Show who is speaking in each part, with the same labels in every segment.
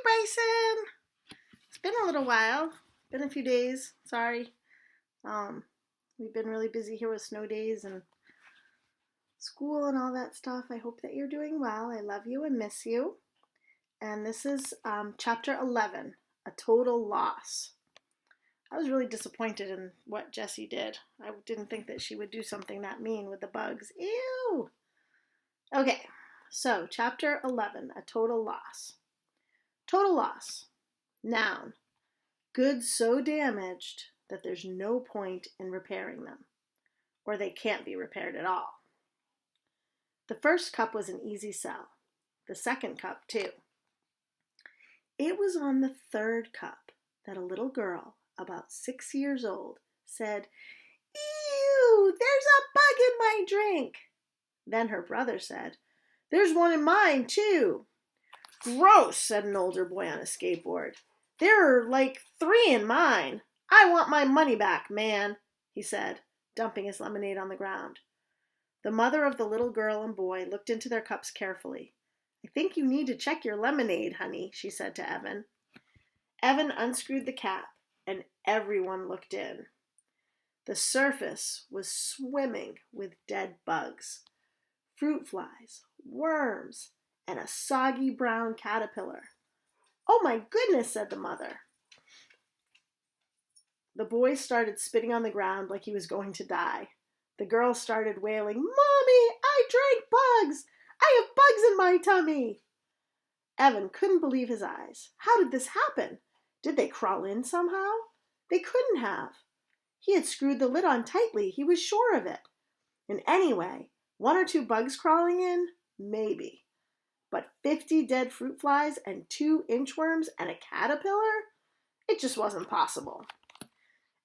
Speaker 1: Bryson. It's been a little while. Been a few days. Sorry. We've been really busy here with snow days and school and all that stuff. I hope that you're doing well. I love you and miss you. And this is chapter 11, A Total Loss. I was really disappointed in what Jessie did. I didn't think that she would do something that mean with the bugs. Ew! Okay, so chapter 11, A Total Loss. Total loss. Noun. Goods so damaged that there's no point in repairing them, or they can't be repaired at all. The first cup was an easy sell. The second cup, too. It was on the third cup that a little girl, about 6 years old, said, "Ew, there's a bug in my drink." Then her brother said, "There's one in mine, too." "Gross," said an older boy on a skateboard. "There are like 3 in mine. I want my money back, man," he said, dumping his lemonade on the ground. The mother of the little girl and boy looked into their cups carefully. "I think you need to check your lemonade, honey," she said to Evan. Evan unscrewed the cap, and everyone looked in. The surface was swimming with dead bugs, fruit flies, worms, and a soggy brown caterpillar. "Oh my goodness," said the mother. The boy started spitting on the ground like he was going to die. The girl started wailing, "Mommy, I drank bugs! I have bugs in my tummy!" Evan couldn't believe his eyes. How did this happen? Did they crawl in somehow? They couldn't have. He had screwed the lid on tightly. He was sure of it. And anyway, 1 or 2 bugs crawling in? Maybe. But 50 dead fruit flies and 2 inchworms and a caterpillar? It just wasn't possible.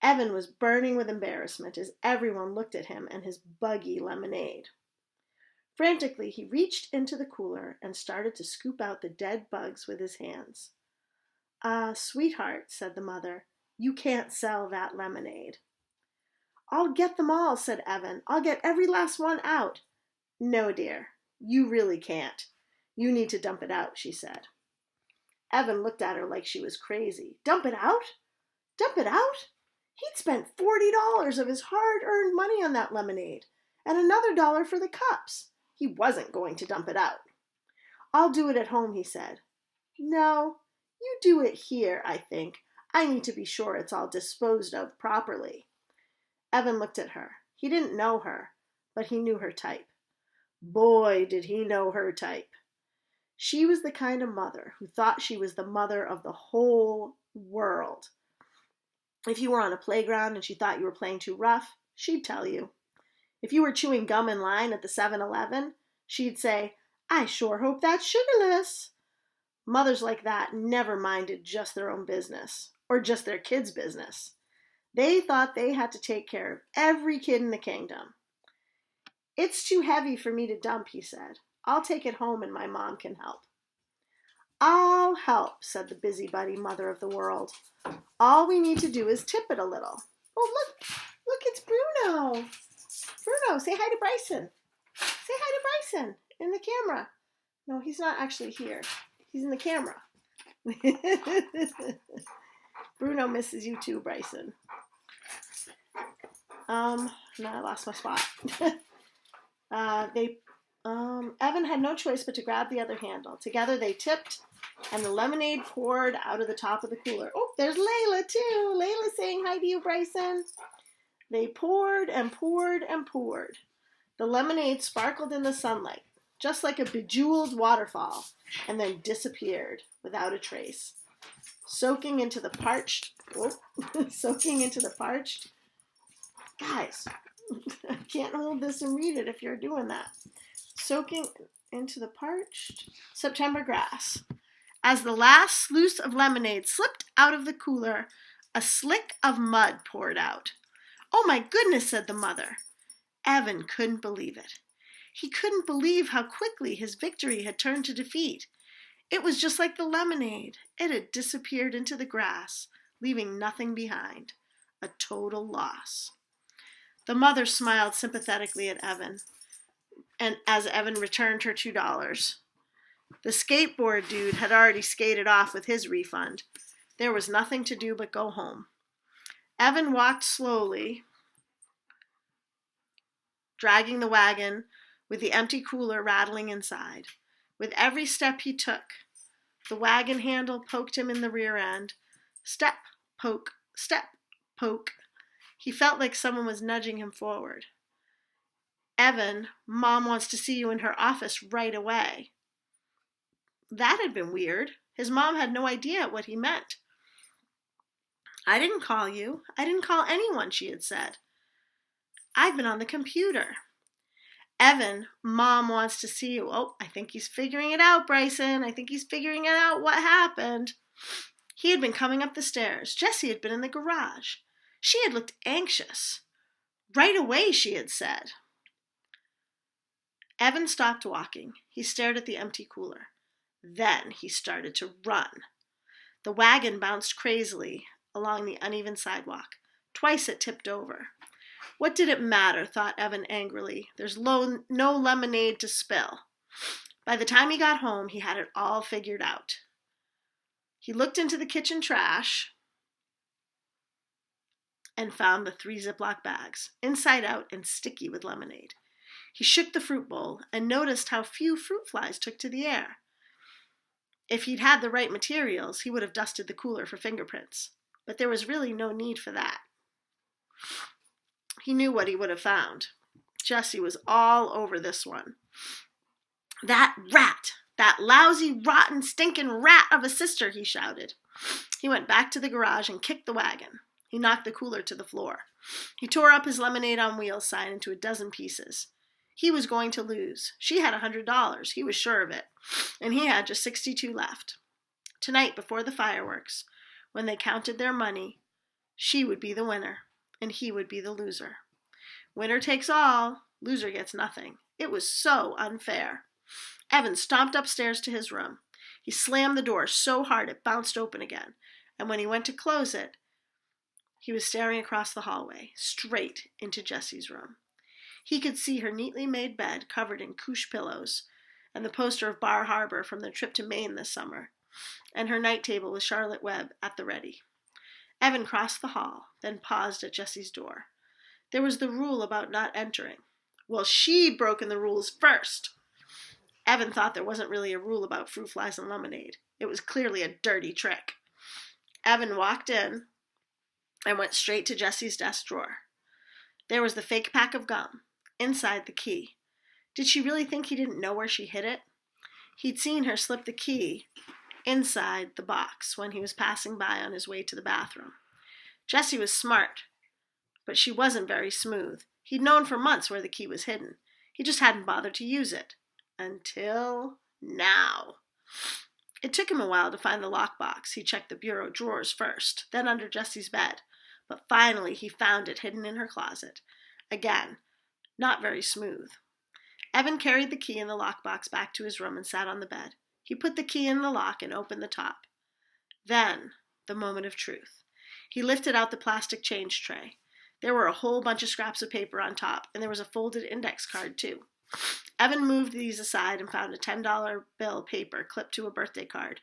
Speaker 1: Evan was burning with embarrassment as everyone looked at him and his buggy lemonade. Frantically, he reached into the cooler and started to scoop out the dead bugs with his hands. Sweetheart," said the mother, "you can't sell that lemonade." "I'll get them all," said Evan. "I'll get every last one out." "No, dear, you really can't. You need to dump it out," she said. Evan looked at her like she was crazy. Dump it out? Dump it out? He'd spent $40 of his hard-earned money on that lemonade, and another $1 for the cups. He wasn't going to dump it out. "I'll do it at home," he said. "No, you do it here, I think. I need to be sure it's all disposed of properly." Evan looked at her. He didn't know her, but he knew her type. Boy, did he know her type. She was the kind of mother who thought she was the mother of the whole world. If you were on a playground and she thought you were playing too rough, she'd tell you. If you were chewing gum in line at the 7-Eleven, she'd say, "I sure hope that's sugarless." Mothers like that never minded just their own business, or just their kids' business. They thought they had to take care of every kid in the kingdom. "It's too heavy for me to dump," he said. "I'll take it home and my mom can help." "I'll help," said the busybody mother of the world. "All we need to do is tip it a little." "Oh, look, it's Bruno. Bruno, say hi to Bryson. Say hi to Bryson in the camera." No, he's not actually here. He's in the camera. Bruno misses you too, Bryson. Now I lost my spot. Evan had no choice but to grab the other handle. Together they tipped, and the lemonade poured out of the top of the cooler. Oh, there's Layla too. Layla saying hi to you, Bryson. They poured and poured and poured. The lemonade sparkled in the sunlight, just like a bejeweled waterfall, and then disappeared without a trace. Soaking into the parched. Guys, I can't hold this and read it if you're doing that. Soaking into the parched September grass. As the last sluice of lemonade slipped out of the cooler, a slick of mud poured out. "Oh my goodness," said the mother. Evan couldn't believe it. He couldn't believe how quickly his victory had turned to defeat. It was just like the lemonade. It had disappeared into the grass, leaving nothing behind. A total loss. The mother smiled sympathetically at Evan, and as Evan returned her $2. The skateboard dude had already skated off with his refund. There was nothing to do but go home. Evan walked slowly, dragging the wagon with the empty cooler rattling inside. With every step he took, the wagon handle poked him in the rear end. Step, poke, step, poke. He felt like someone was nudging him forward. Evan, Mom wants to see you in her office right away. That had been weird. His mom had no idea what he meant. I didn't call you. I didn't call anyone, she had said. I've been on the computer. Evan, Mom wants to see you. Oh, I think he's figuring it out, Bryson. I think he's figuring it out what happened. He had been coming up the stairs. Jessie had been in the garage. She had looked anxious. Right away, she had said. Evan stopped walking. He stared at the empty cooler. Then he started to run. The wagon bounced crazily along the uneven sidewalk. Twice it tipped over. What did it matter, thought Evan angrily. There's no lemonade to spill. By the time he got home, he had it all figured out. He looked into the kitchen trash and found the 3 Ziploc bags, inside out and sticky with lemonade. He shook the fruit bowl and noticed how few fruit flies took to the air. If he'd had the right materials, he would have dusted the cooler for fingerprints. But there was really no need for that. He knew what he would have found. Jessie was all over this one. That rat! That lousy, rotten, stinking rat of a sister, he shouted. He went back to the garage and kicked the wagon. He knocked the cooler to the floor. He tore up his lemonade on wheels sign into a dozen pieces. He was going to lose. She had $100. He was sure of it. And he had just 62 left. Tonight, before the fireworks, when they counted their money, she would be the winner, and he would be the loser. Winner takes all, loser gets nothing. It was so unfair. Evan stomped upstairs to his room. He slammed the door so hard it bounced open again, and when he went to close it, he was staring across the hallway, straight into Jessie's room. He could see her neatly made bed covered in couche pillows, and the poster of Bar Harbor from their trip to Maine this summer, and her night table with Charlotte Webb at the ready. Evan crossed the hall, then paused at Jessie's door. There was the rule about not entering. Well, she'd broken the rules first. Evan thought there wasn't really a rule about fruit flies and lemonade. It was clearly a dirty trick. Evan walked in and went straight to Jessie's desk drawer. There was the fake pack of gum. Inside, the key. Did she really think he didn't know where she hid it? He'd seen her slip the key inside the box when he was passing by on his way to the bathroom. Jessie was smart, but she wasn't very smooth. He'd known for months where the key was hidden. He just hadn't bothered to use it. Until now. It took him a while to find the lockbox. He checked the bureau drawers first, then under Jessie's bed. But finally he found it hidden in her closet. Again, not very smooth. Evan carried the key in the lockbox back to his room and sat on the bed. He put the key in the lock and opened the top. Then, the moment of truth. He lifted out the plastic change tray. There were a whole bunch of scraps of paper on top, and there was a folded index card, too. Evan moved these aside and found a $10 bill paper clipped to a birthday card.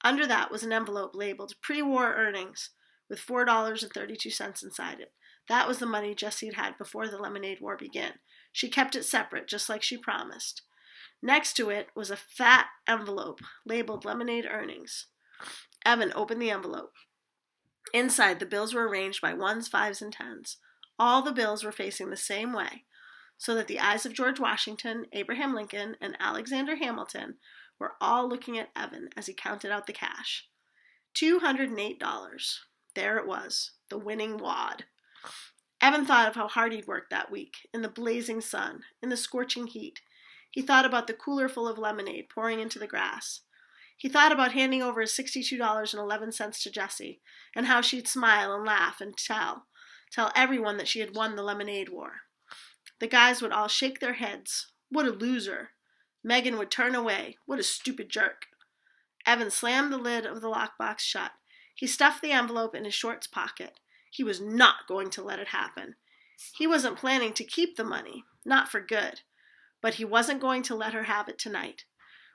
Speaker 1: Under that was an envelope labeled pre-war earnings with $4.32 inside it. That was the money Jessie had had before the lemonade war began. She kept it separate, just like she promised. Next to it was a fat envelope labeled lemonade earnings. Evan opened the envelope. Inside, the bills were arranged by ones, fives, and tens. All the bills were facing the same way, so that the eyes of George Washington, Abraham Lincoln, and Alexander Hamilton were all looking at Evan as he counted out the cash. $208. There it was, the winning wad. Evan thought of how hard he'd worked that week, in the blazing sun, in the scorching heat. He thought about the cooler full of lemonade pouring into the grass. He thought about handing over his $62.11 to Jessie, and how she'd smile and laugh and tell everyone that she had won the lemonade war. The guys would all shake their heads. What a loser. Megan would turn away. What a stupid jerk. Evan slammed the lid of the lockbox shut. He stuffed the envelope in his shorts pocket. He was not going to let it happen. He wasn't planning to keep the money, not for good, but he wasn't going to let her have it tonight.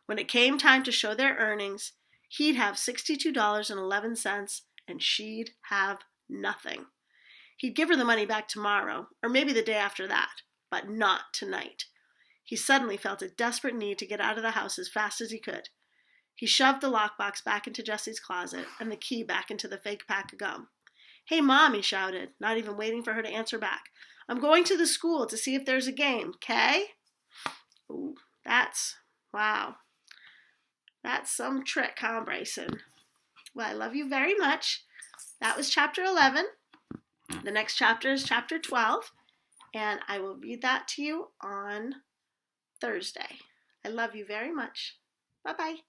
Speaker 1: When it came time to show their earnings, he'd have $62.11 and she'd have nothing. He'd give her the money back tomorrow, or maybe the day after that, but not tonight. He suddenly felt a desperate need to get out of the house as fast as he could. He shoved the lockbox back into Jessie's closet and the key back into the fake pack of gum. "Hey, Mom," he shouted, not even waiting for her to answer back. "I'm going to the school to see if there's a game, 'kay?" Ooh, wow. That's some trick, huh, Bryson? Well, I love you very much. That was chapter 11. The next chapter is chapter 12, and I will read that to you on Thursday. I love you very much. Bye-bye.